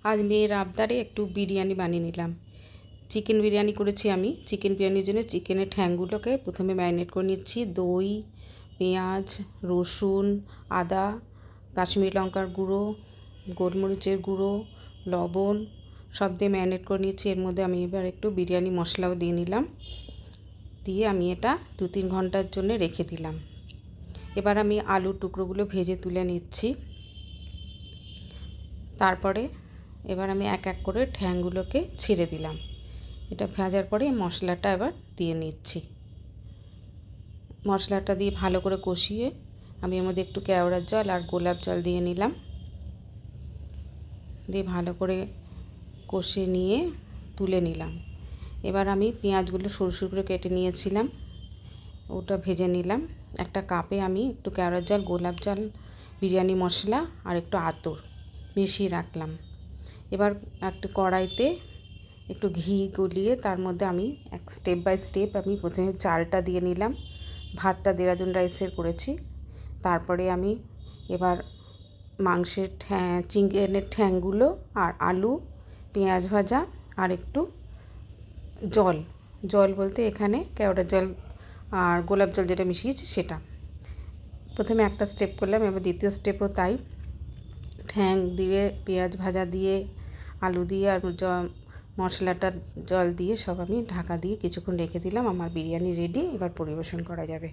আজ মেয়ের আবদারে একটু বিরিয়ানি বানিয়ে নিলাম। চিকেন বিরিয়ানি করেছি আমি। চিকেন বিরিয়ানির জন্য চিকেনের ঠ্যাংগুলোকে প্রথমে ম্যারিনেট করে নিচ্ছি। দই, পেঁয়াজ, রসুন, আদা, কাশ্মীরি লঙ্কার গুঁড়ো, গোলমরিচের গুঁড়ো, লবণ সব দিয়ে ম্যারিনেট করে নিচ্ছি। এর মধ্যে আমি এবার একটু বিরিয়ানি মশলাও দিয়ে নিলাম। দিয়ে আমি এটা 2-3 ঘন্টার জন্য রেখে দিলাম। এবার আমি আলুর টুকরোগুলো ভেজে তুলে নিচ্ছি। তারপরে এবার আমি এক এক করে ঠ্যাংগুলোকে ছিঁড়ে দিলাম। এটা ভাজার পরে মশলাটা এবার দিয়ে নিচ্ছি। মশলাটা দিয়ে ভালো করে কষিয়ে আমি এর মধ্যে একটু কেওড়ার জল আর গোলাপ জল দিয়ে নিলাম। দিয়ে ভালো করে কষে নিয়ে তুলে নিলাম। এবার আমি পেঁয়াজগুলো সরু সরু করে কেটে নিয়েছিলাম, ওটা ভেজে নিলাম। একটা কাপে আমি একটু কেওড়ার জল, গোলাপ জল, বিরিয়ানি মশলা আর একটু আতর মিশিয়ে রাখলাম। এবার একটা কড়াইতে একটু ঘি গলিয়ে তার মধ্যে আমি স্টেপ বাই স্টেপ আমি প্রথমে চালটা দিয়ে নিলাম। ভাতটা দেরাদুন রাইসের করেছি। তারপরে আমি এবার মাংসের চিকেনের ঠ্যাংগুলো আর আলু, পেঁয়াজ ভাজা আর একটু জল বলতে এখানে কেওড়ার জল আর গোলাপ জল যেটা মিশিয়েছি সেটা। প্রথমে একটা স্টেপ করলাম, এবার দ্বিতীয় স্টেপও তাই। ঠ্যাং দিয়ে, পেঁয়াজ ভাজা দিয়ে, আলু দিয়ে আর মশলাটা জল দিয়ে সব আমি ঢাকা দিয়ে কিছুক্ষণ রেখে দিলাম। আমার বিরিয়ানি রেডি। এবার পরিবেশন করা যাবে।